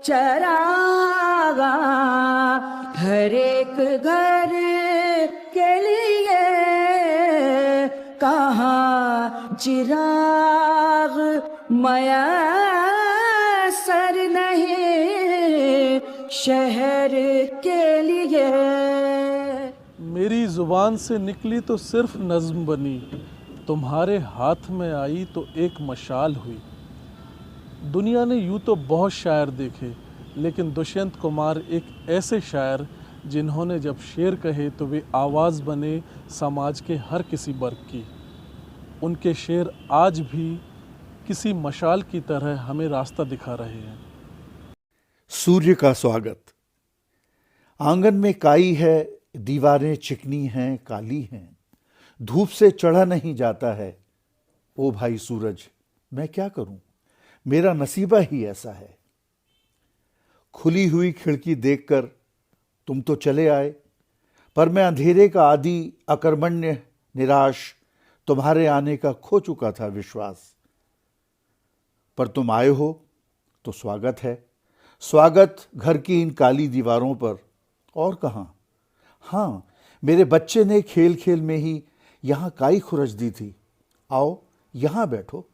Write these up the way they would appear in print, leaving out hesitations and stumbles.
चरागा, हर एक घर के लिए कहाँ चिराग मयसर नहीं शहर के लिए। मेरी ज़ुबान से निकली तो सिर्फ नज़्म बनी, तुम्हारे हाथ में आई तो एक मशाल हुई। दुनिया ने यूँ तो बहुत शायर देखे, लेकिन दुष्यंत कुमार एक ऐसे शायर जिन्होंने जब शेर कहे तो वे आवाज़ बने समाज के हर किसी वर्ग की। उनके शेर आज भी किसी मशाल की तरह हमें रास्ता दिखा रहे हैं। सूर्य का स्वागत। आंगन में काई है, दीवारें चिकनी हैं, काली हैं, धूप से चढ़ा नहीं जाता है। ओ भाई सूरज, मैं क्या करूं, मेरा नसीबा ही ऐसा है। खुली हुई खिड़की देखकर तुम तो चले आए, पर मैं अंधेरे का आदि, अकर्मण्य, निराश, तुम्हारे आने का खो चुका था विश्वास। पर तुम आए हो तो स्वागत है, स्वागत घर की इन काली दीवारों पर। और कहाँ? हाँ, मेरे बच्चे ने खेल खेल में ही यहाँ काई खुरच दी थी। आओ यहाँ बैठो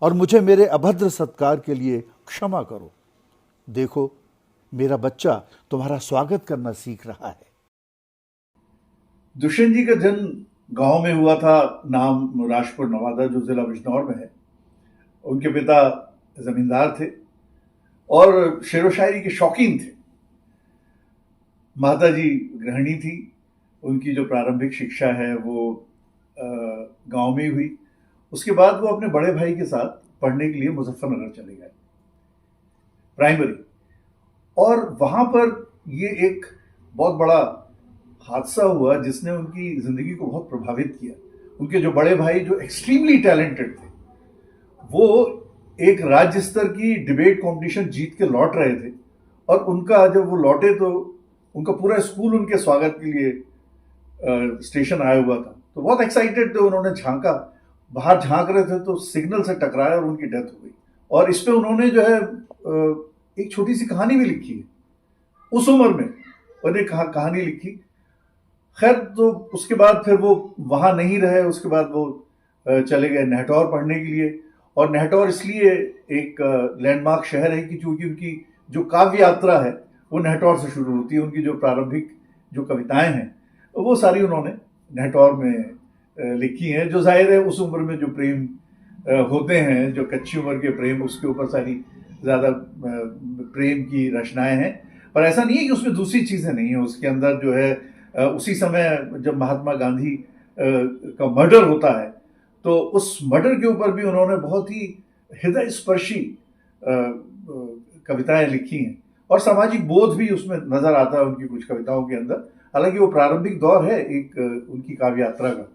और मुझे मेरे अभद्र सत्कार के लिए क्षमा करो। देखो, मेरा बच्चा तुम्हारा स्वागत करना सीख रहा है। दुष्यंत जी का जन्म गांव में हुआ था, नाम राजपुर नवादा, जो जिला बिजनौर में है। उनके पिता जमींदार थे और शेर व शायरी के शौकीन थे। माता जी गृहिणी थी। उनकी जो प्रारंभिक शिक्षा है वो गांव में ही हुई। उसके बाद वो अपने बड़े भाई के साथ पढ़ने के लिए मुजफ्फरनगर चले गए, प्राइमरी। और वहाँ पर ये एक बहुत बड़ा हादसा हुआ जिसने उनकी ज़िंदगी को बहुत प्रभावित किया। उनके जो बड़े भाई, जो एक्सट्रीमली टैलेंटेड थे, वो एक राज्य स्तर की डिबेट कंपटीशन जीत के लौट रहे थे। और उनका जब वो लौटे तो उनका पूरा स्कूल उनके स्वागत के लिए स्टेशन आया हुआ था। तो बहुत एक्साइटेड थे। उन्होंने झांका, बाहर झांक रहे थे तो सिग्नल से टकराया और उनकी डेथ हो गई। और इस पे उन्होंने जो है एक छोटी सी कहानी भी लिखी है। उस उम्र में उन्हें कहानी लिखी। खैर, तो उसके बाद फिर वो वहाँ नहीं रहे। उसके बाद वो चले गए नेहटौर पढ़ने के लिए। और नेहटौर इसलिए एक लैंडमार्क शहर है कि चूँकि उनकी जो काव्य यात्रा है वो नेहटौर से शुरू होती है। उनकी जो प्रारंभिक जो कविताएं हैं वो सारी उन्होंने नेहटौर में लिखी हैं। जो जाहिर है उस उम्र में जो प्रेम होते हैं, जो कच्ची उम्र के प्रेम, उसके ऊपर सारी ज़्यादा प्रेम की रचनाएं हैं। पर ऐसा नहीं है कि उसमें दूसरी चीज़ें नहीं हैं। उसके अंदर जो है उसी समय जब महात्मा गांधी का मर्डर होता है तो उस मर्डर के ऊपर भी उन्होंने बहुत ही हृदय स्पर्शी कविताएं लिखी हैं। और सामाजिक बोध भी उसमें नजर आता है उनकी कुछ कविताओं के अंदर। हालांकि वो प्रारंभिक दौर है एक उनकी काव्य यात्रा का।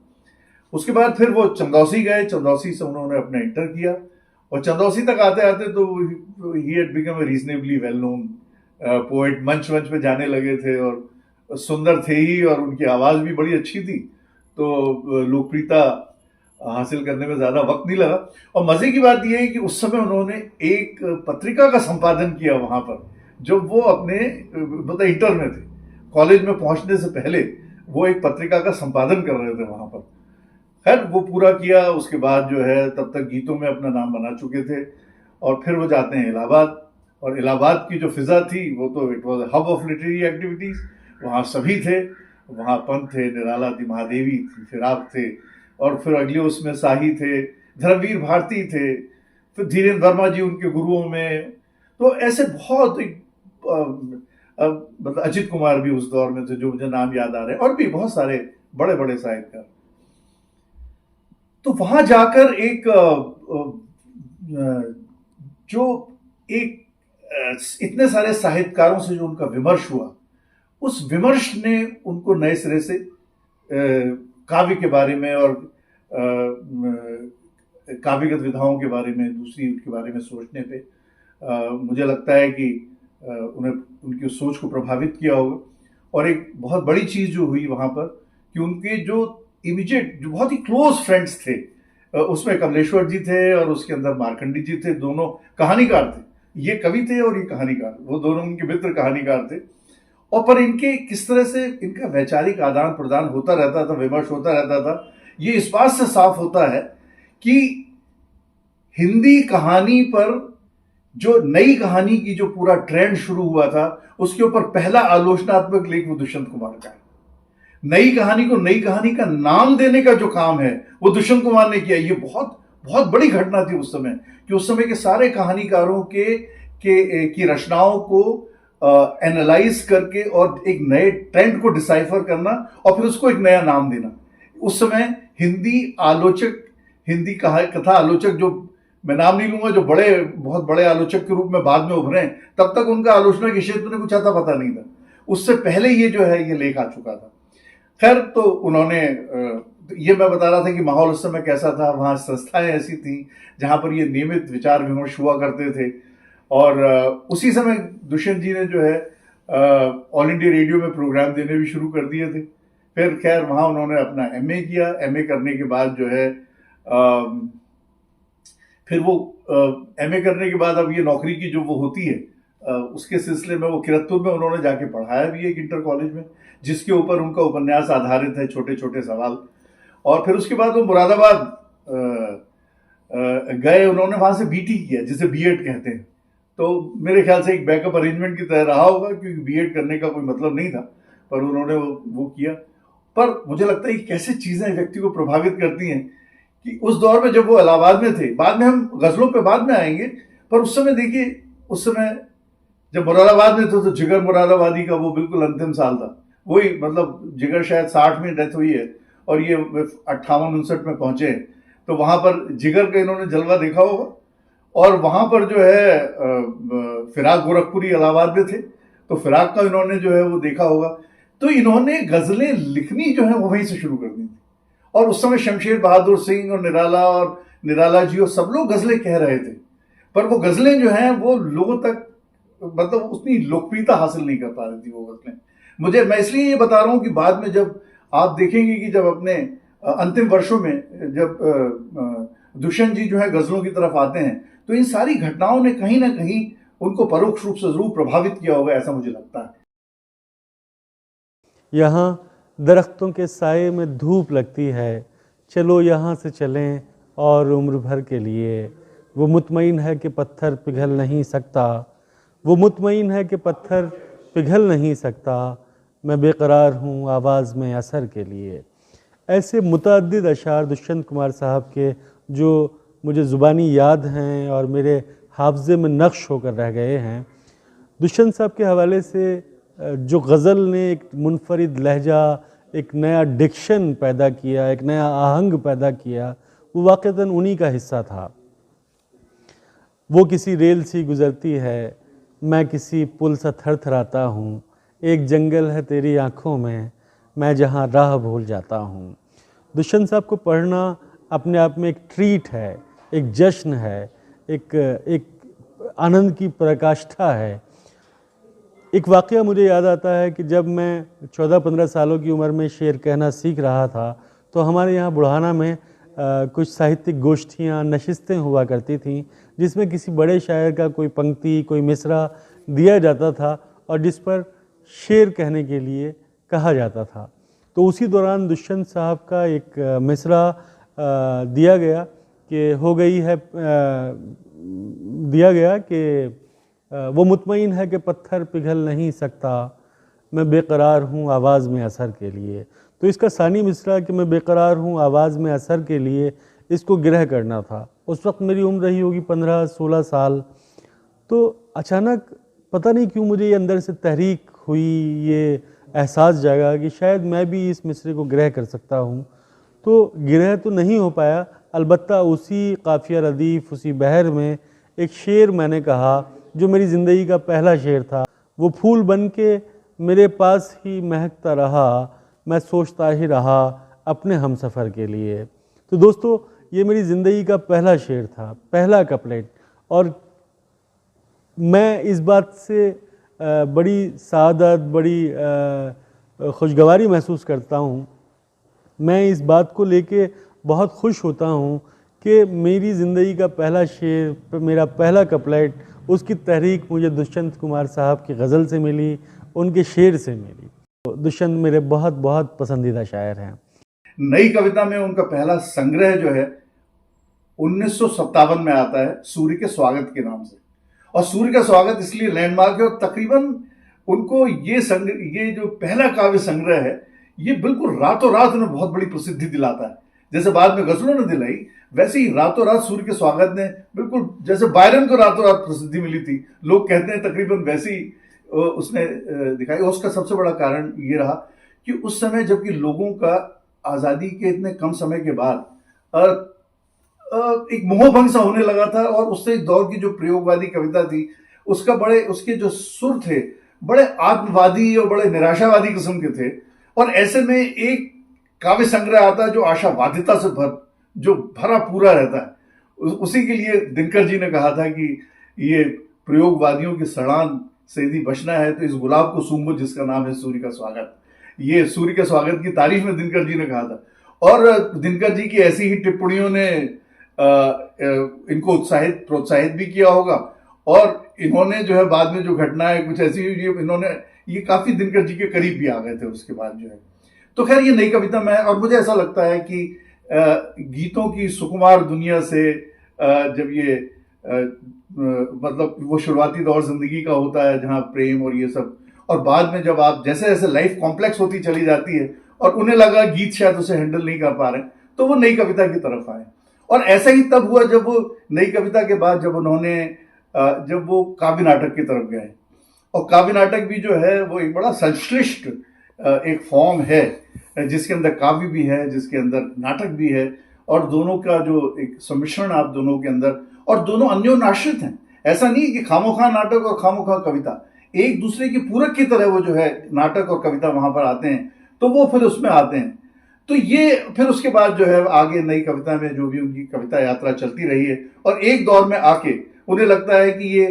उसके बाद फिर वो चंदौसी गए। चंदौसी से उन्होंने अपना इंटर किया और चंदौसी तक आते आते तो he had become a reasonably well known poet. मंच पे जाने लगे थे और सुंदर थे ही, और उनकी आवाज़ भी बड़ी अच्छी थी। तो लोकप्रियता हासिल करने में ज़्यादा वक्त नहीं लगा। और मज़े की बात यह है कि उस समय उन्होंने एक पत्रिका का संपादन किया वहाँ पर, जब वो अपने मतलब इंटर में थे। कॉलेज में पहुँचने से पहले वो एक पत्रिका का संपादन कर रहे थे वहाँ पर। खैर, वो पूरा किया। उसके बाद जो है तब तक गीतों में अपना नाम बना चुके थे। और फिर वो जाते हैं इलाहाबाद। और इलाहाबाद की जो फिज़ा थी वो तो it was hub of literary activities. वहाँ सभी थे। वहाँ पंत थे, निराला थी, महादेवी थी, फिर आप थे, और फिर अगले उसमें शाही थे, धर्मवीर भारती थे, फिर धीरेन्द्र वर्मा जी उनके गुरुओं में। तो ऐसे बहुत मतलब अजित कुमार भी उस दौर में थे जो मुझे नाम याद आ रहे हैं, और भी बहुत सारे बड़े बड़े साहित्यकार। तो वहां जाकर एक जो एक इतने सारे साहित्यकारों से जो उनका विमर्श हुआ, उस विमर्श ने उनको नए सिरे से काव्य के बारे में और काव्यगत विधाओं के बारे में, दूसरी उनके बारे में सोचने पे मुझे लगता है कि उन्हें उनकी सोच को प्रभावित किया होगा। और एक बहुत बड़ी चीज़ जो हुई वहाँ पर कि उनके जो इमीडिएट, जो बहुत ही क्लोज फ्रेंड्स थे, उसमें कमलेश्वर जी थे और उसके अंदर मार्कंडी जी थे। दोनों कहानीकार थे ये कवि थे और ये कहानीकार, वो दोनों उनके मित्र कहानीकार थे। और पर इनके किस तरह से इनका वैचारिक आदान प्रदान होता रहता था, विमर्श होता रहता था, ये इस बात से साफ होता है कि हिंदी कहानी पर जो नई कहानी की जो पूरा ट्रेंड शुरू हुआ था, उसके ऊपर पहला आलोचनात्मक लेख वो दुष्यंत कुमार का है। नई कहानी को नई कहानी का नाम देने का जो काम है वो दुष्यंत कुमार ने किया। ये बहुत बहुत बड़ी घटना थी उस समय, कि उस समय के सारे कहानीकारों की रचनाओं को एनालाइज करके और एक नए ट्रेंड को डिसाइफर करना और फिर उसको एक नया नाम देना। उस समय हिंदी आलोचक, हिंदी कथा आलोचक, जो मैं नाम नहीं लूंगा, जो बहुत बड़े आलोचक के रूप में बाद में उभरे, तब तक उनका आलोचना के क्षेत्र में कुछ आता पता नहीं था। उससे पहले ये जो है ये लेख आ चुका था। खैर, तो उन्होंने ये मैं बता रहा था कि माहौल उस समय कैसा था। वहाँ संस्थाएं ऐसी थी जहाँ पर ये नियमित विचार विमर्श हुआ करते थे। और उसी समय दुष्यंत जी ने जो है ऑल इंडिया रेडियो में प्रोग्राम देने भी शुरू कर दिए थे। फिर खैर वहाँ उन्होंने अपना एमए किया। एमए करने के बाद जो है फिर वो एमए करने के बाद अब ये नौकरी की जो वो होती है, उसके सिलसिले में वो किरतपुर में उन्होंने जाके पढ़ाया भी एक इंटर कॉलेज में, जिसके ऊपर उनका उपन्यास आधारित है, छोटे छोटे सवाल। और फिर उसके बाद वो मुरादाबाद गए, उन्होंने वहाँ से बीटी किया, जिसे बीएड कहते हैं। तो मेरे ख्याल से एक बैकअप अरेंजमेंट की तरह रहा होगा, क्योंकि बीएड करने का कोई मतलब नहीं था, पर उन्होंने वो किया। पर मुझे लगता है कि कैसे चीज़ें व्यक्ति को प्रभावित करती हैं, कि उस दौर में जब वो इलाहाबाद में थे, बाद में हम गज़लों पे बाद में आएंगे, पर उस समय देखिए, उस समय जब मुरादाबाद में थे तो जिगर मुरादाबादी का वो बिल्कुल अंतिम साल था। वही मतलब जिगर शायद 60 में डेथ हुई है और ये 58-59 में पहुंचे हैं। तो वहाँ पर जिगर का इन्होंने जलवा देखा होगा। और वहाँ पर जो है फिराक गोरखपुरी इलाहाबाद में थे, तो फिराक का इन्होंने जो है वो देखा होगा। तो इन्होंने गज़लें लिखनी जो है वो वहीं से शुरू कर दी थी। और उस समय शमशेर बहादुर सिंह और निराला जी और सब लोग गज़लें कह रहे थे, पर वो गज़लें जो हैं वो लोगों तक मतलब उतनी लोकप्रियता हासिल नहीं कर पा रही थी वो गज़लें। मैं इसलिए ये बता रहा हूँ कि बाद में जब आप देखेंगे कि जब अपने अंतिम वर्षों में जब दुष्यंत जी जो है गज़लों की तरफ आते हैं, तो इन सारी घटनाओं ने कहीं ना कहीं उनको परोक्ष रूप से जरूर प्रभावित किया होगा, ऐसा मुझे लगता है। यहाँ दरख्तों के साए में धूप लगती है, चलो यहाँ से चलें और उम्र भर के लिए। वो मुतमईन है कि पत्थर पिघल नहीं सकता, वो मुतमईन है कि पत्थर पिघल नहीं सकता, मैं बेकरार हूँ आवाज़ में असर के लिए। ऐसे मुतअद्दिद अशार दुष्यंत कुमार साहब के जो मुझे ज़ुबानी याद हैं और मेरे हाफ़ज़े में नक्श होकर रह गए हैं। दुष्यंत साहब के हवाले से जो गज़ल ने एक मुनफरिद लहजा, एक नया डिक्शन पैदा किया, एक नया आहंग पैदा किया, वो वाक़तन उन्हीं का हिस्सा था। वो किसी रेल सी गुज़रती है, मैं किसी पुल सा थरथराता हूँ, एक जंगल है तेरी आँखों में, मैं जहाँ राह भूल जाता हूँ। दुष्यंत साहब को पढ़ना अपने आप में एक ट्रीट है, एक जश्न है, एक आनंद की प्रकाष्ठा है। एक वाक़या मुझे याद आता है कि जब मैं 14-15 सालों की उम्र में शेर कहना सीख रहा था, तो हमारे यहाँ बुढ़ाना में कुछ साहित्यिक गोष्ठियाँ, नशिस्तें हुआ करती थीं, जिसमें किसी बड़े शायर का कोई पंक्ति, कोई मिसरा दिया जाता था और जिस पर शेर कहने के लिए कहा जाता था। तो उसी दौरान दुष्यंत साहब का एक मिसरा दिया गया कि वो मुतमईन है कि पत्थर पिघल नहीं सकता, मैं बेकरार हूँ आवाज़ में असर के लिए। तो इसका सानी मिसरा कि मैं बेकरार हूँ आवाज़ में असर के लिए, इसको गिरह करना था। उस वक्त मेरी उम्र रही होगी 15-16 साल। तो अचानक पता नहीं क्यों मुझे ये अंदर से तहरीक हुई, ये एहसास जागा कि शायद मैं भी इस मिसरे को गिरह कर सकता हूँ। तो गिरह तो नहीं हो पाया, अलबत्ता उसी काफ़िया रदीफ़, उसी बहर में एक शेर मैंने कहा जो मेरी ज़िंदगी का पहला शेर था। वो फूल बन के मेरे पास ही महकता रहा, मैं सोचता ही रहा अपने हमसफ़र के लिए। तो दोस्तों, ये मेरी ज़िंदगी का पहला शेर था, पहला कपलेट। और मैं इस बात से बड़ी सादत, बड़ी खुशगवारी महसूस करता हूँ। मैं इस बात को लेके बहुत खुश होता हूँ कि मेरी ज़िंदगी का पहला शेर, मेरा पहला कपलेट, उसकी तहरीक मुझे दुष्यंत कुमार साहब की गज़ल से मिली, उनके शेर से मिली। तो दुष्यंत मेरे बहुत बहुत पसंदीदा शायर हैं। नई कविता में उनका पहला संग्रह जो है 1957 में आता है, सूर्य के स्वागत के नाम से। और सूर्य का स्वागत इसलिए लैंडमार्क है, और तकरीबन उनको ये जो पहला काव्य संग्रह है, ये बिल्कुल रातों रात उन्हें बहुत बड़ी प्रसिद्धि दिलाता है। जैसे बाद में गजलों ने दिलाई, वैसे ही रातों रात सूर्य के स्वागत ने, बिल्कुल जैसे बायरन को रातों रात प्रसिद्धि मिली थी, लोग कहते हैं तकरीबन वैसे ही उसने दिखाई। और उसका सबसे बड़ा कारण ये रहा कि उस समय जबकि लोगों का आज़ादी के इतने कम समय के बाद एक मोहभंग सा होने लगा था, और उससे एक दौर की जो प्रयोगवादी कविता थी, उसके जो सुर थे बड़े आत्मवादी और बड़े निराशावादी किस्म के थे। और ऐसे में एक काव्य संग्रह आता है जो आशावादिता से जो भरा पूरा रहता है। उसी के लिए दिनकर जी ने कहा था कि ये प्रयोगवादियों की सड़ान से यदि बचना है तो इस गुलाब को सूंघो जिसका नाम है सूर्य का स्वागत। ये सूर्य के स्वागत की तारीफ में दिनकर जी ने कहा था। और दिनकर जी की ऐसी ही टिप्पणियों ने इनको प्रोत्साहित भी किया होगा। और इन्होंने जो है बाद में जो घटनाएं कुछ ऐसी हुई, इन्होंने ये काफी दिनकर जी के करीब भी आ गए थे उसके बाद जो है। तो खैर ये नई कविता में है, और मुझे ऐसा लगता है कि गीतों की सुकुमार दुनिया से जब ये मतलब वो शुरुआती दौर जिंदगी का होता है जहाँ प्रेम और ये सब, और बाद में जब आप जैसे जैसे लाइफ कॉम्प्लेक्स होती चली जाती है और उन्हें लगा गीत शायद उसे हैंडल नहीं कर पा रहे, तो वो नई कविता की तरफ आए। और ऐसा ही तब हुआ जब वो नई कविता के बाद जब वो काव्य नाटक की तरफ गए। और काव्य नाटक भी जो है वो एक बड़ा संश्लिष्ट एक फॉर्म है, जिसके अंदर काव्य भी है, जिसके अंदर नाटक भी है, और दोनों का जो एक सम्मिश्रण आप दोनों के अंदर, और दोनों अन्योन्याश्रित हैं। ऐसा नहीं है कि खामोखा नाटक और खामोखा कविता, एक दूसरे की पूरक की तरह वो जो है नाटक और कविता वहां पर आते हैं, तो वो फिर उसमें आते हैं। तो ये फिर उसके बाद जो है आगे नई कविता में जो भी उनकी कविता यात्रा चलती रही है, और एक दौर में आके उन्हें लगता है कि ये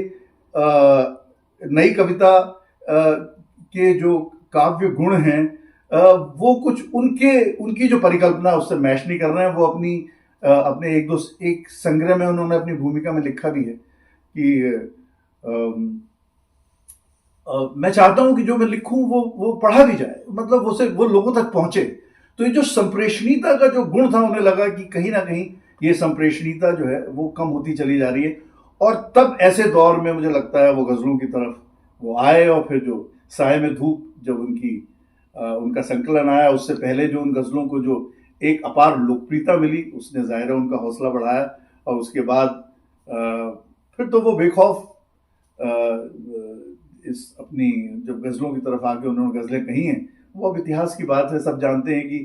नई कविता के जो काव्य गुण हैं वो कुछ उनकी जो परिकल्पना उससे मैच नहीं कर रहे हैं। वो अपने एक संग्रह में उन्होंने अपनी भूमिका में लिखा भी है कि मैं चाहता हूं कि जो मैं लिखूं वो पढ़ा भी जाए, मतलब वो लोगों तक पहुंचे। तो ये जो संप्रेषणीयता का जो गुण था, उन्हें लगा कि कहीं ना कहीं ये संप्रेषणीयता जो है वो कम होती चली जा रही है। और तब ऐसे दौर में मुझे लगता है वो गजलों की तरफ वो आए। और फिर जो साए में धूप जब उनका संकलन आया, उससे पहले जो उन गजलों को जो एक अपार लोकप्रियता मिली, उसने ज़ाहिर उनका हौसला बढ़ाया। और उसके बाद फिर तो वो बेखौफ इस अपनी जब गजलों की तरफ आके उन्होंने गजलें कही हैं, वो अब इतिहास की बात है। सब जानते हैं कि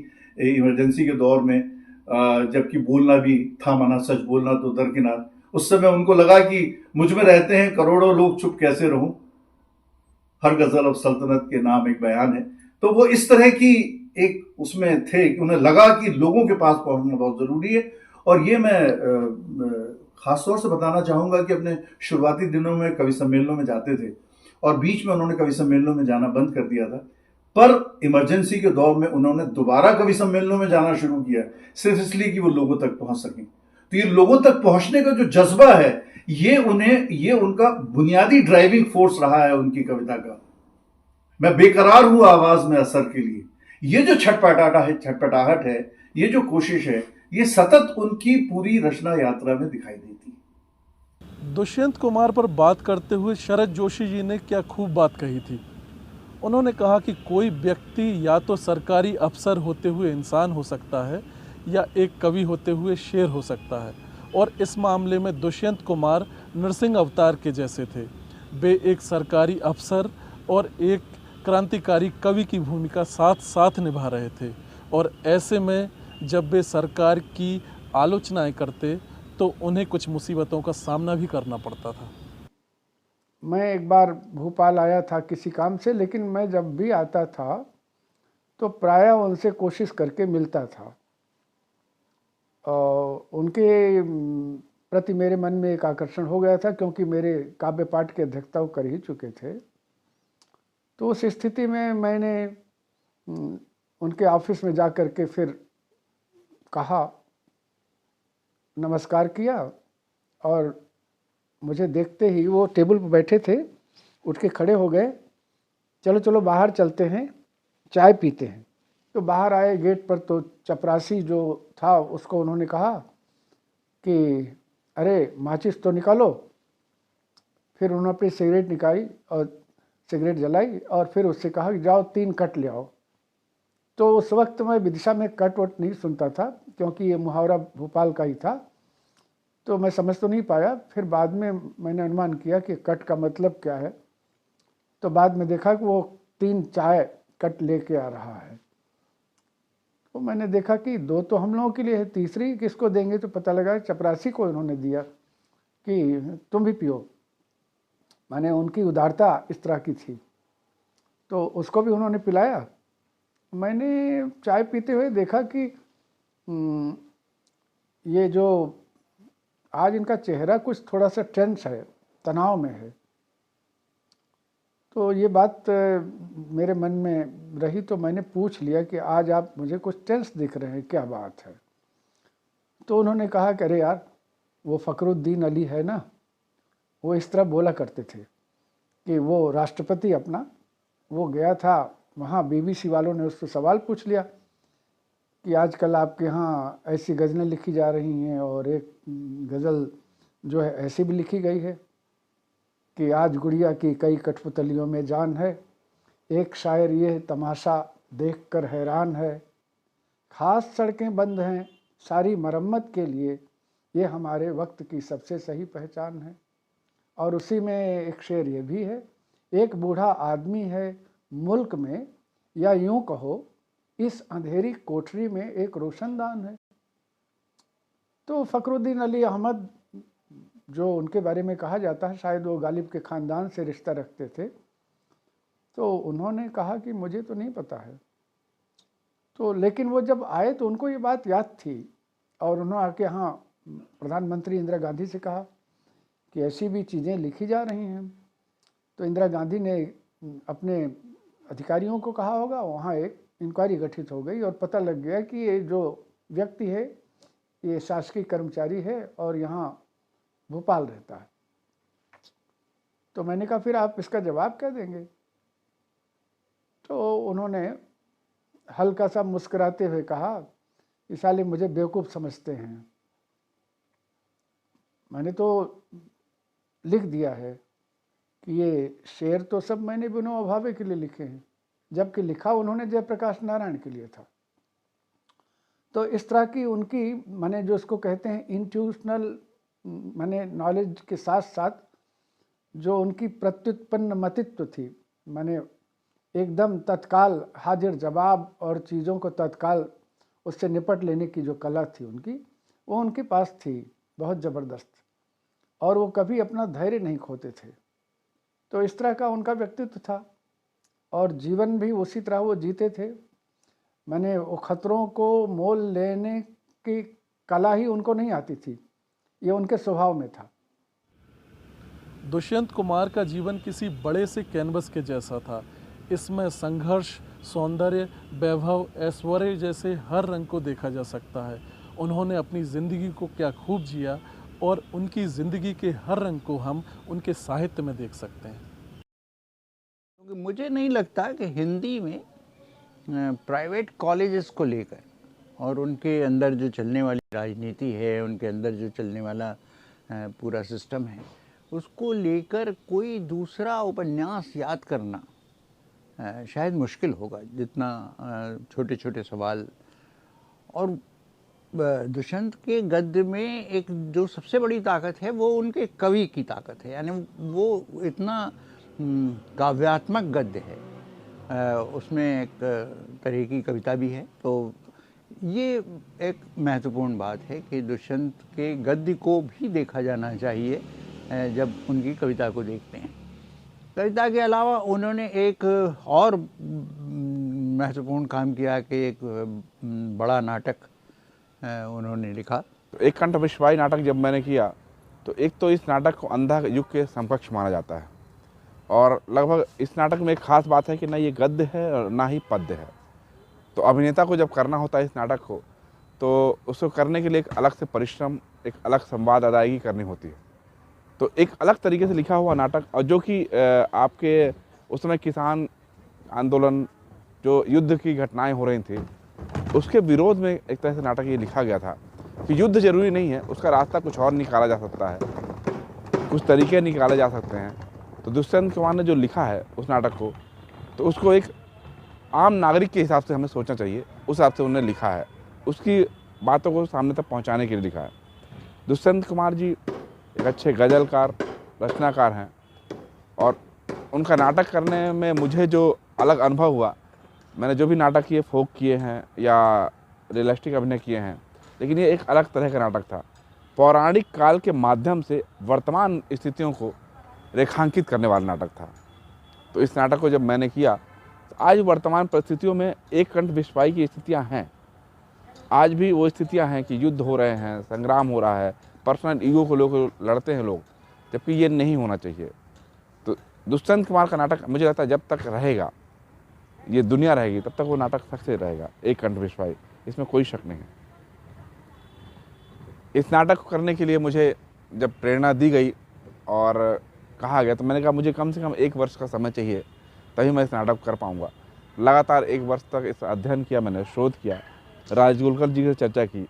इमरजेंसी के दौर में जबकि बोलना भी था मना, सच बोलना तो दरकिनार, उस समय उनको लगा कि मुझ में रहते हैं करोड़ों लोग, चुप कैसे रहूं, हर गजल अब सल्तनत के नाम एक बयान है। तो वो इस तरह की एक उसमें थे कि उन्हें लगा कि लोगों के पास पहुंचना बहुत जरूरी है। और ये मैं खास तौर से बताना चाहूंगा कि अपने शुरुआती दिनों में कवि सम्मेलनों में जाते थे, और बीच में उन्होंने कवि सम्मेलनों में जाना बंद कर दिया था। पर इमरजेंसी के दौर में उन्होंने दोबारा कवि सम्मेलनों में जाना शुरू किया, सिर्फ इसलिए कि वो लोगों तक पहुंच सकें। तो ये लोगों तक पहुंचने का जो जज्बा है, ये उनका बुनियादी ड्राइविंग फोर्स रहा है उनकी कविता का। मैं बेकरार हूं आवाज में असर के लिए, ये जो छटपटाहट है, ये जो कोशिश है, ये सतत उनकी पूरी रचना यात्रा में दिखाई देती है। दुष्यंत कुमार पर बात करते हुए शरद जोशी जी ने क्या खूब बात कही थी। उन्होंने कहा कि कोई व्यक्ति या तो सरकारी अफसर होते हुए इंसान हो सकता है, या एक कवि होते हुए शेर हो सकता है। और इस मामले में दुष्यंत कुमार नरसिंह अवतार के जैसे थे। वे एक सरकारी अफसर और एक क्रांतिकारी कवि की भूमिका साथ साथ निभा रहे थे। और ऐसे में जब वे सरकार की आलोचनाएं करते तो उन्हें कुछ मुसीबतों का सामना भी करना पड़ता था। मैं एक बार भोपाल आया था किसी काम से, लेकिन मैं जब भी आता था तो प्रायः उनसे कोशिश करके मिलता था। और उनके प्रति मेरे मन में एक आकर्षण हो गया था, क्योंकि मेरे काव्य पाठ की अध्यक्षता वो कर ही चुके थे। तो उस स्थिति में मैंने उनके ऑफिस में जा कर के फिर कहा नमस्कार किया और मुझे देखते ही वो टेबल पर बैठे थे, उठ के खड़े हो गए, चलो चलो बाहर चलते हैं, चाय पीते हैं। तो बाहर आए गेट पर, तो चपरासी जो था उसको उन्होंने कहा कि अरे माचिस तो निकालो। फिर उन्होंने अपनी सिगरेट निकाली और सिगरेट जलाई और फिर उससे कहा कि जाओ 3 कट ले आओ। तो उस वक्त मैं विदिशा में कट वट नहीं सुनता था, क्योंकि ये मुहावरा भोपाल का ही था, तो मैं समझ तो नहीं पाया। फिर बाद में मैंने अनुमान किया कि कट का मतलब क्या है, तो बाद में देखा कि वो 3 चाय कट लेके आ रहा है। तो मैंने देखा कि 2 तो हम लोगों के लिए है, तीसरी किसको देंगे, तो पता लगा चपरासी को उन्होंने दिया कि तुम भी पियो। माने उनकी उदारता इस तरह की थी, तो उसको भी उन्होंने पिलाया। मैंने चाय पीते हुए देखा कि ये जो आज इनका चेहरा कुछ थोड़ा सा टेंस है, तनाव में है। तो ये बात मेरे मन में रही, तो मैंने पूछ लिया कि आज आप मुझे कुछ टेंस दिख रहे हैं, क्या बात है। तो उन्होंने कहा कि अरे यार, वो फ़खरुद्दीन अली है ना, वो इस तरह बोला करते थे कि वो राष्ट्रपति अपना, वो गया था वहाँ, BBC वालों ने उससे सवाल पूछ लिया कि आजकल आपके यहाँ ऐसी गज़लें लिखी जा रही हैं, और एक गज़ल जो है ऐसी भी लिखी गई है कि आज गुड़िया की कई कठपुतलियों में जान है, एक शायर ये तमाशा देखकर हैरान है, खास सड़कें बंद हैं सारी मरम्मत के लिए, ये हमारे वक्त की सबसे सही पहचान है। और उसी में एक शेर ये भी है, एक बूढ़ा आदमी है मुल्क में, या यूं कहो इस अंधेरी कोठरी में एक रोशनदान है। तो फ़खरुद्दीन अली अहमद जो उनके बारे में कहा जाता है, शायद वो गालिब के ख़ानदान से रिश्ता रखते थे। तो उन्होंने कहा कि मुझे तो नहीं पता है। तो लेकिन वो जब आए तो उनको ये बात याद थी, और उन्होंने आके हाँ प्रधानमंत्री इंदिरा गांधी से कहा कि ऐसी भी चीज़ें लिखी जा रही हैं। तो इंदिरा गांधी ने अपने अधिकारियों को कहा होगा, वहाँ एक इंक्वायरी गठित हो गई और पता लग गया कि ये जो व्यक्ति है ये शासकीय कर्मचारी है और यहाँ भोपाल रहता है। तो मैंने कहा फिर आप इसका जवाब क्या देंगे। तो उन्होंने हल्का सा मुस्कुराते हुए कहा कि साले मुझे बेवकूफ़ समझते हैं, मैंने तो लिख दिया है कि ये शेर तो सब मैंने विनोबा भावे के लिए लिखे हैं, जबकि लिखा उन्होंने जयप्रकाश नारायण के लिए था। तो इस तरह की उनकी माने जो उसको कहते हैं इंट्यूशनल माने नॉलेज के साथ साथ जो उनकी प्रत्युत्पन्न मतित्व थी, माने एकदम तत्काल हाजिर जवाब और चीज़ों को तत्काल उससे निपट लेने की जो कला थी उनकी, वो उनके पास थी बहुत ज़बरदस्त, और वो कभी अपना धैर्य नहीं खोते थे। तो इस तरह का उनका व्यक्तित्व था और जीवन भी उसी तरह वो जीते थे। मैंने वो खतरों को मोल लेने की कला ही उनको नहीं आती थी, ये उनके स्वभाव में था। दुष्यंत कुमार का जीवन किसी बड़े से कैनवस के जैसा था। इसमें संघर्ष, सौंदर्य, वैभव, ऐश्वर्य जैसे हर रंग को देखा जा सकता है। उन्होंने अपनी ज़िंदगी को क्या खूब जिया, और उनकी ज़िंदगी के हर रंग को हम उनके साहित्य में देख सकते हैं। क्योंकि मुझे नहीं लगता कि हिंदी में प्राइवेट कॉलेजेस को लेकर और उनके अंदर जो चलने वाली राजनीति है, उनके अंदर जो चलने वाला पूरा सिस्टम है, उसको लेकर कोई दूसरा उपन्यास याद करना शायद मुश्किल होगा, जितना छोटे छोटे सवाल। और दुष्यंत के गद्य में एक जो सबसे बड़ी ताकत है वो उनके कवि की ताकत है, यानी वो इतना काव्यात्मक गद्य है, उसमें एक तरह की कविता भी है। तो ये एक महत्वपूर्ण बात है कि दुष्यंत के गद्य को भी देखा जाना चाहिए जब उनकी कविता को देखते हैं। कविता के अलावा उन्होंने एक और महत्वपूर्ण काम किया कि एक बड़ा नाटक उन्होंने लिखा। एक कंठ विश्वाई नाटक जब मैंने किया तो एक तो इस नाटक को अंधा युग के समकक्ष माना जाता है, और लगभग इस नाटक में एक खास बात है कि ना ये गद्य है और ना ही पद्य है। तो अभिनेता को जब करना होता है इस नाटक को, तो उसको करने के लिए एक अलग से परिश्रम, एक अलग संवाद अदायगी करनी होती है। तो एक अलग तरीके से लिखा हुआ नाटक, और जो कि आपके उस समय किसान आंदोलन, जो युद्ध की घटनाएं हो रही थी, उसके विरोध में एक तरह से नाटक ये लिखा गया था कि युद्ध जरूरी नहीं है, उसका रास्ता कुछ और निकाला जा सकता है, कुछ तरीके निकाले जा सकते हैं। तो दुष्यंत कुमार ने जो लिखा है उस नाटक को, तो उसको एक आम नागरिक के हिसाब से हमें सोचना चाहिए, उस हिसाब से उन्होंने लिखा है, उसकी बातों को सामने तक पहुंचाने के लिए लिखा है। दुष्यंत कुमार जी एक अच्छे गज़लकार, रचनाकार हैं, और उनका नाटक करने में मुझे जो अलग अनुभव हुआ, मैंने जो भी नाटक किए, फोक किए हैं या रियलिस्टिक अभिनय किए हैं, लेकिन ये एक अलग तरह का नाटक था। पौराणिक काल के माध्यम से वर्तमान स्थितियों को रेखांकित करने वाला नाटक था। तो इस नाटक को जब मैंने किया, तो आज वर्तमान परिस्थितियों में एक कंठ विषपाई की स्थितियां हैं। आज भी वो स्थितियां हैं कि युद्ध हो रहे हैं, संग्राम हो रहा है, पर्सनल ईगो को लोग लड़ते हैं लोग, जबकि ये नहीं होना चाहिए। तो दुष्यंत कुमार का नाटक मुझे लगता है जब तक रहेगा, ये दुनिया रहेगी, तब तक वो नाटक सक्सेस रहेगा, एक कंठ विषपाई, इसमें कोई शक नहीं है। इस नाटक को करने के लिए मुझे जब प्रेरणा दी गई और कहा गया, तो मैंने कहा मुझे कम से कम 1 वर्ष का समय चाहिए, तभी मैं इस नाटक को कर पाऊँगा। लगातार 1 वर्ष तक इस अध्ययन किया, मैंने शोध किया, राजगुलकर जी से चर्चा की,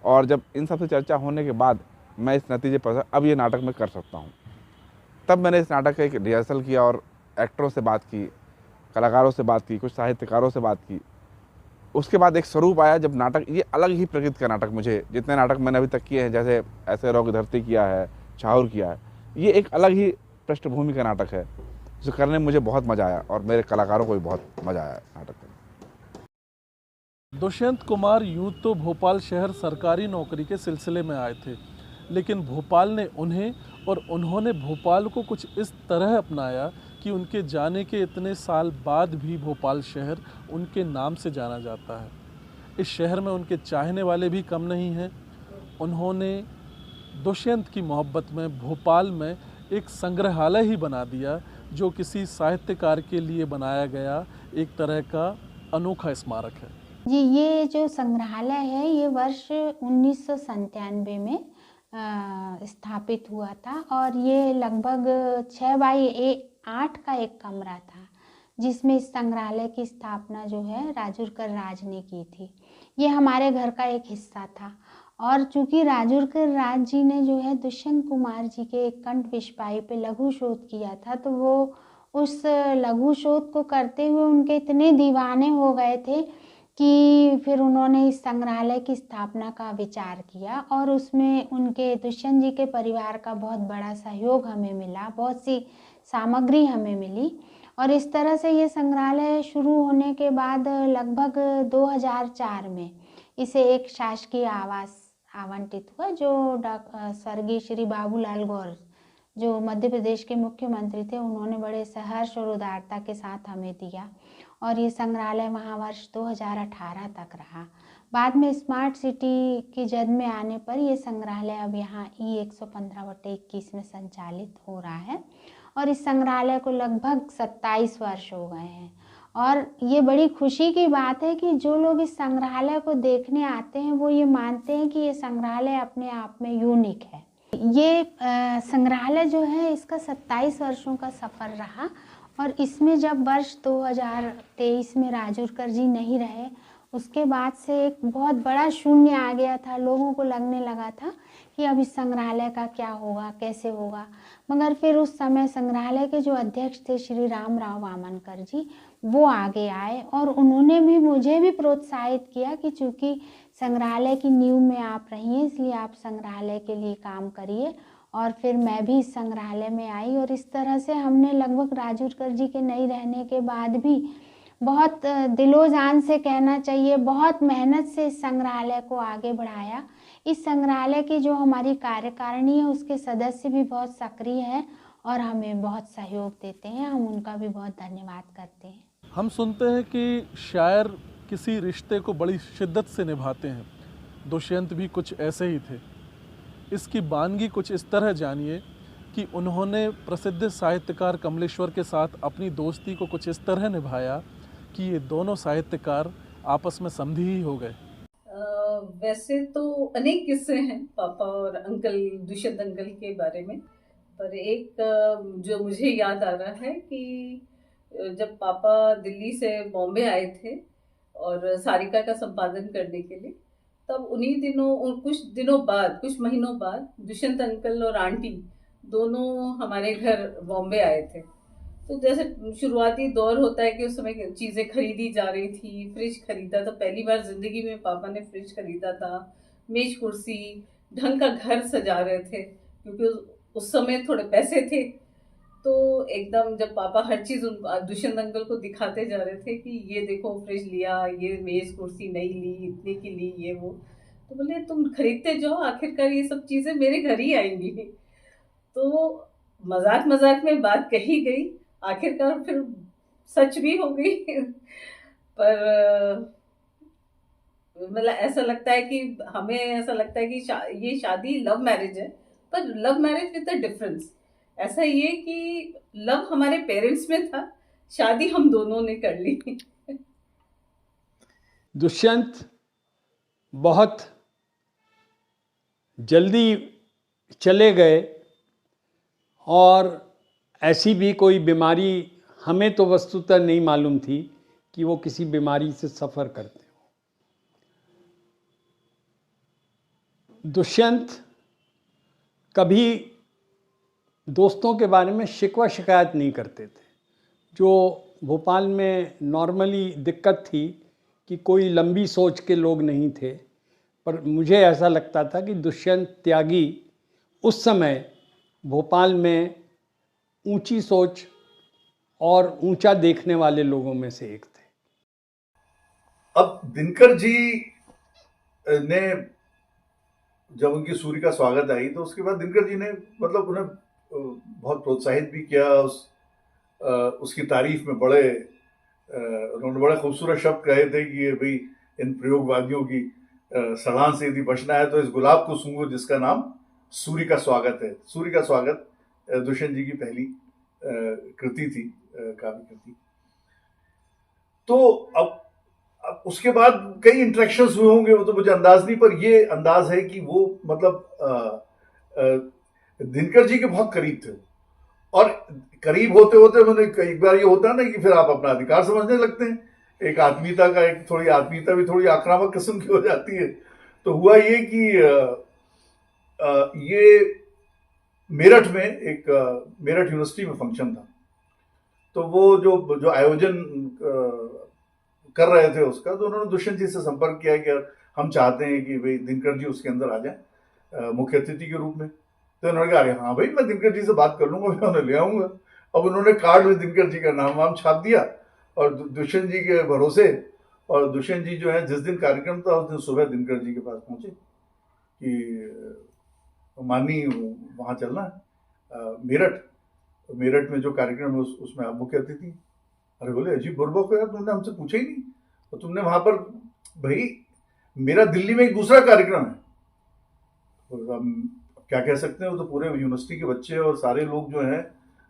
और जब इन सब से चर्चा होने के बाद मैं इस नतीजे पर अब ये नाटक मैं कर सकता हूँ। तब मैंने इस नाटक का एक रिहर्सल किया और एक्टरों से बात की, कलाकारों से बात की, कुछ साहित्यकारों से बात की। उसके बाद एक स्वरूप आया जब नाटक, ये अलग ही प्रकृति का नाटक, मुझे जितने नाटक मैंने अभी तक किए हैं, जैसे ऐसे रहो की धरती किया है, छाउर किया है, ये एक अलग ही पृष्ठभूमि का नाटक है, जिसे करने में मुझे बहुत मज़ा आया और मेरे कलाकारों को भी बहुत मज़ा आया नाटक में। दुष्यंत कुमार यूं तो भोपाल शहर सरकारी नौकरी के सिलसिले में आए थे, लेकिन भोपाल ने उन्हें और उन्होंने भोपाल को कुछ इस तरह अपनाया कि उनके जाने के इतने साल बाद भी भोपाल शहर उनके नाम से जाना जाता है। इस शहर में उनके चाहने वाले भी कम नहीं हैं। उन्होंने दुष्यंत की मोहब्बत में भोपाल में एक संग्रहालय ही बना दिया, जो किसी साहित्यकार के लिए बनाया गया एक तरह का अनोखा स्मारक है। जी, ये जो संग्रहालय है ये वर्ष 1997 में स्थापित हुआ था, और ये लगभग 6x8 का एक कमरा था, जिसमें इस संग्रहालय की स्थापना जो है राजुरकर राज ने की थी। ये हमारे घर का एक हिस्सा था, और चूँकि राजुरकर राज जी ने जो है दुष्यंत कुमार जी के एक कंठ विषपाई पे लघु शोध किया था, तो वो उस लघु शोध को करते हुए उनके इतने दीवाने हो गए थे कि फिर उन्होंने इस संग्रहालय की स्थापना का विचार किया, और उसमें उनके दुष्यंत जी के परिवार का बहुत बड़ा सहयोग हमें मिला, बहुत सी सामग्री हमें मिली, और इस तरह से ये संग्रहालय शुरू होने के बाद लगभग 2004 में इसे एक शासकीय आवास आवंटित हुआ, जो स्वर्गीय श्री बाबूलाल गौर, जो मध्य प्रदेश के मुख्यमंत्री थे, उन्होंने बड़े सहर्ष और उदारता के साथ हमें दिया, और ये संग्रहालय वहाँ वर्ष 2018 तक रहा। बाद में स्मार्ट सिटी की जद में आने पर ये संग्रहालय अब यहाँ E115/21 में संचालित हो रहा है, और इस संग्रहालय को लगभग 27 वर्ष हो गए हैं। और ये बड़ी खुशी की बात है कि जो लोग इस संग्रहालय को देखने आते हैं वो ये मानते हैं कि ये संग्रहालय अपने आप में यूनिक है। ये संग्रहालय जो है इसका 27 वर्षों का सफ़र रहा, और इसमें जब वर्ष 2023 में राजुरकर जी नहीं रहे, उसके बाद से एक बहुत बड़ा शून्य आ गया था। लोगों को लगने लगा था कि अब इस संग्रहालय का क्या होगा, कैसे होगा। मगर फिर उस समय संग्रहालय के जो अध्यक्ष थे श्री रामराव वामनकर जी, वो आगे आए, और उन्होंने भी मुझे भी प्रोत्साहित किया कि चूँकि संग्रहालय की नींव में आप रही हैं, इसलिए आप संग्रहालय के लिए काम करिए। और फिर मैं भी इस संग्रहालय में आई, और इस तरह से हमने लगभग राजुरकर जी के नहीं रहने के बाद भी बहुत दिलो जान से कहना चाहिए, बहुत मेहनत से इस संग्रहालय को आगे बढ़ाया। इस संग्रहालय की जो हमारी कार्यकारिणी है, उसके सदस्य भी बहुत सक्रिय हैं और हमें बहुत सहयोग देते हैं। हम उनका भी बहुत धन्यवाद करते हैं। हम सुनते हैं कि शायर किसी रिश्ते को बड़ी शिद्दत से निभाते हैं। दुष्यंत भी कुछ ऐसे ही थे। इसकी बानगी कुछ इस तरह जानिए कि उन्होंने प्रसिद्ध साहित्यकार कमलेश्वर के साथ अपनी दोस्ती को कुछ इस तरह निभाया कि ये दोनों साहित्यकार आपस में समधी ही हो गए। वैसे तो अनेक किस्से हैं पापा और अंकल, दुष्यंत अंकल के बारे में, पर एक जो मुझे याद आ रहा है कि जब पापा दिल्ली से बॉम्बे आए थे और सारिका का संपादन करने के लिए, तब उन्हीं दिनों, कुछ दिनों बाद, कुछ महीनों बाद दुष्यंत अंकल और आंटी दोनों हमारे घर बॉम्बे आए थे। तो जैसे शुरुआती दौर होता है कि उस समय चीज़ें खरीदी जा रही थी, फ्रिज खरीदा था, पहली बार ज़िंदगी में पापा ने फ्रिज खरीदा था, मेज कुर्सी, ढंग का घर सजा रहे थे, क्योंकि उस समय थोड़े पैसे थे। तो एकदम जब पापा हर चीज़ दुष्यंत अंकल को दिखाते जा रहे थे कि ये देखो फ्रिज लिया, ये मेज कुर्सी नई ली, इतने की ली, ये वो, तो बोले तुम खरीदते जाओ, आखिरकार ये सब चीज़ें मेरे घर ही आएंगी। तो मजाक मजाक में बात कही गई, आखिरकार फिर सच भी हो गई। पर मतलब ऐसा लगता है कि हमें ऐसा लगता है कि ये शादी लव मैरिज है, पर love marriage with a difference. ऐसा ये कि लव हमारे पेरेंट्स में था, शादी हम दोनों ने कर ली। दुष्यंत बहुत जल्दी चले गए और ऐसी भी कोई बीमारी हमें तो वस्तुतः नहीं मालूम थी कि वो किसी बीमारी से सफ़र करते हो। दुष्यंत कभी दोस्तों के बारे में शिकवा शिकायत नहीं करते थे। जो भोपाल में नॉर्मली दिक्कत थी कि कोई लंबी सोच के लोग नहीं थे, पर मुझे ऐसा लगता था कि दुष्यंत त्यागी उस समय भोपाल में ऊंची सोच और ऊंचा देखने वाले लोगों में से एक थे। अब दिनकर जी ने जब उनकी सूर्य का स्वागत आई तो उसके बाद दिनकर जी ने मतलब उन्हें बहुत प्रोत्साहित भी किया। उसकी तारीफ में उन्होंने बड़े खूबसूरत शब्द कहे थे कि ये भाई इन प्रयोगवादियों की सड़ान से यदि बचना है तो इस गुलाब को सूंघो जिसका नाम सूर्य का स्वागत है। सूर्य का स्वागत दुष्यंत जी की पहली कृति थी, काव्य कृति। तो अब उसके बाद कई इंटरेक्शंस हुए होंगे, वो तो मुझे अंदाज नहीं, पर ये अंदाज है कि वो मतलब दिनकर जी के बहुत करीब थे। और करीब होते होते मैंने कई बार ये होता है ना कि फिर आप अपना अधिकार समझने लगते हैं। एक आत्मीयता का एक थोड़ी आत्मीयता भी थोड़ी आक्रामक किस्म की हो जाती है। तो हुआ ये कि ये मेरठ में एक मेरठ यूनिवर्सिटी में फंक्शन था। तो वो जो आयोजन कर रहे थे उसका, तो उन्होंने दुष्यंत जी से संपर्क किया कि हम चाहते हैं कि भाई दिनकर जी उसके अंदर आ जाएं मुख्य अतिथि के रूप में। तो उन्होंने कहा अरे हाँ भाई, मैं दिनकर जी से बात कर लूंगा, मैं उन्हें ले आऊंगा। अब उन्होंने कार्ड में दिनकर जी का नाम वाम छाप दिया और दुष्यंत जी के भरोसे, और दुष्यंत जी जो है जिस दिन कार्यक्रम था उस दिन सुबह दिनकर जी के पास पहुंचे कि मानी वहाँ चलना है मेरठ में जो कार्यक्रम है उसमें आप मुख्य अतिथि। अरे बोले अजीब बुर्बक हो यार, तुमने हमसे पूछा ही नहीं, और तुमने वहां पर, भाई मेरा दिल्ली में एक दूसरा कार्यक्रम है, तो हम क्या कह सकते हैं, वो तो पूरे यूनिवर्सिटी के बच्चे और सारे लोग जो हैं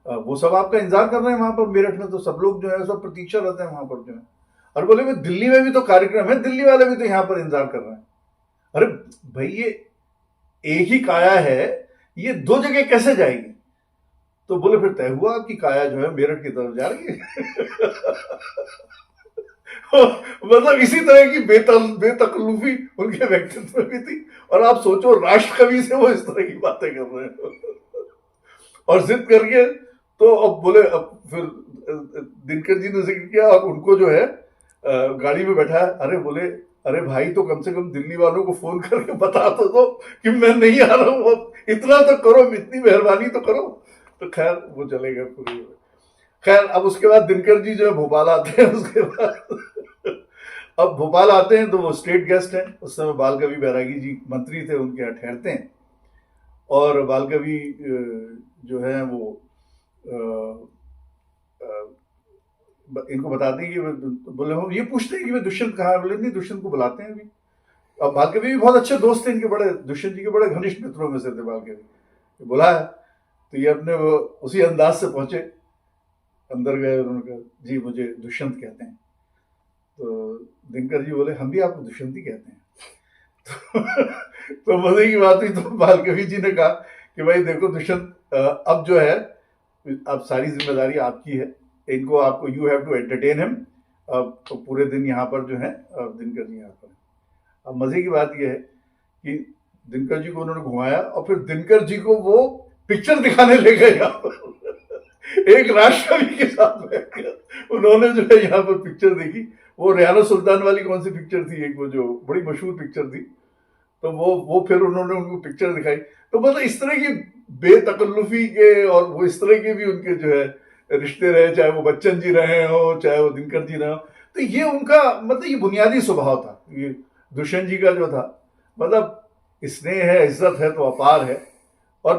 वो सब आपका इंतजार कर रहे हैं वहां पर मेरठ में। तो सब लोग जो है सब प्रतीक्षा रहते हैं वहां पर जो है। और बोले भाई दिल्ली में भी तो कार्यक्रम है, दिल्ली वाले भी तो यहाँ पर इंतजार कर रहे हैं। अरे भाई ये एक ही काया है, ये दो जगह कैसे जाएगी? तो बोले फिर तय हुआ कि काया जो है मेरठ की तरफ जा रही है। मतलब इसी तरह की बेतकल्लुफी उनके व्यक्तित्व में भी थी। और आप सोचो राष्ट्र कवि से वो इस तरह की बातें कर रहे हैं और जिद करके। तो अब बोले, अब फिर दिनकर जी ने जिक्र किया और उनको जो है गाड़ी में बैठाया। अरे बोले अरे भाई, तो कम से कम दिल्ली वालों को फोन करके बता तो दो कि मैं नहीं आ रहा हूँ, इतना तो करो, इतनी मेहरबानी तो करो। तो खैर वो चले गए पूरी। खैर अब उसके बाद दिनकर जी जो है भोपाल आते हैं। उसके बाद अब भोपाल आते हैं तो वो स्टेट गेस्ट हैं। उस समय बाल कवि बैरागी जी मंत्री थे, उनके यहाँ ठहरते हैं। और बाल कवि जो है वो इनको बताते हैं कि बोले हम ये पूछते हैं कि वे दुष्यंत कहाँ है? बोले नहीं, दुष्यंत को बुलाते हैं अभी। अब बाल कवि भी बहुत अच्छे दोस्त थे इनके, बड़े दुष्यंत जी के बड़े घनिष्ठ मित्रों में से थे बाल कवि। बुलाया तो ये अपने वो उसी अंदाज से पहुंचे, अंदर गए। उन्होंने कहा जी मुझे दुष्यंत कहते हैं। तो दिनकर जी बोले हम भी आपको दुष्यंत ही कहते हैं। तो मजे की बात हुई तो बालकवि जी ने कहा कि भाई देखो दुष्यंत, अब जो है अब सारी जिम्मेदारी आपकी है, इनको आपको you have to entertain him. अब तो पूरे दिन यहाँ पर जो है दिनकर जी यहाँ पर। अब मजे की बात यह है कि दिनकर जी को उन्होंने घुमाया और फिर दिनकर जी को वो पिक्चर दिखाने ले गए यहाँ पर एक राष्ट्रकवि के साथ बैठकर उन्होंने जो है यहाँ पर पिक्चर देखी। वो रेहाना सुल्तान वाली कौन सी पिक्चर थी, एक वो जो बड़ी मशहूर पिक्चर थी, तो वो फिर उन्होंने उनको पिक्चर दिखाई। तो मतलब इस तरह की बेतकल्लुफी के और वो इस तरह के भी उनके जो है रिश्ते रहे, चाहे वो बच्चन जी रहे हो चाहे वो दिनकर जी रहे हो। तो ये उनका मतलब ये बुनियादी स्वभाव था, ये दुष्यंत जी का जो था, मतलब स्नेह है, इज्जत है तो अपार है और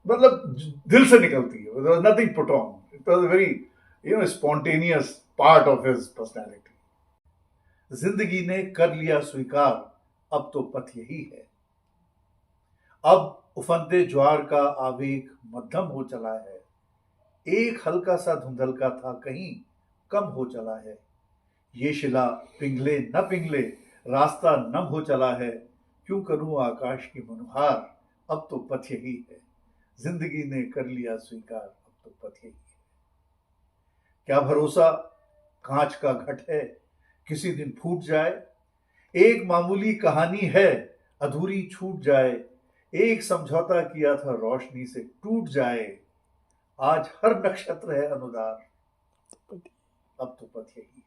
मतलब दिल से निकलती है, nothing put on, it was very spontaneous part of his personality. जिंदगी ने कर लिया स्वीकार, अब तो पथ यही है। अब उफंते ज्वार का आवेग मध्यम हो चला है, एक हल्का सा धुंधलका था कहीं कम हो चला है। ये शिला पिघले न पिघले रास्ता नम हो चला है, क्यों करूं आकाश की मनुहार, अब तो पथ यही है। जिंदगी ने कर लिया स्वीकार, अब तो पथ यही है। क्या भरोसा कांच का घट है, किसी दिन फूट जाए। एक मामूली कहानी है, अधूरी छूट जाए। एक समझौता किया था रोशनी से टूट जाए। आज हर नक्षत्र है अनुदार, अब तो पथ यही है।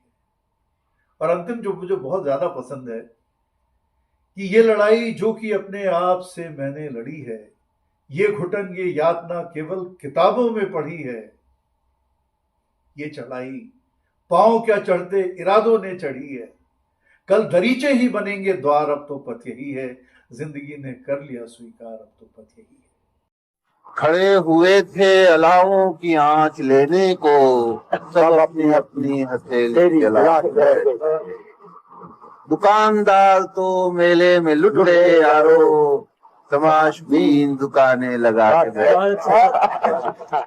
और अंतिम जो मुझे बहुत ज्यादा पसंद है कि ये लड़ाई जो कि अपने आप से मैंने लड़ी है, ये घुटन ये यातना केवल किताबों में पढ़ी है। ये चढ़ाई पांव क्या चढ़ते इरादों ने चढ़ी है, कल दरीचे ही बनेंगे द्वार, अब तो पथ यही है। जिंदगी ने कर लिया स्वीकार, अब तो पथ यही है। खड़े हुए थे अलावों की आंच लेने को, सब अपनी अपनी हथेली जला। दुकानदार तो मेले में लुट रहे यारो, तमाशबीन दुकानें लगा के बैठे।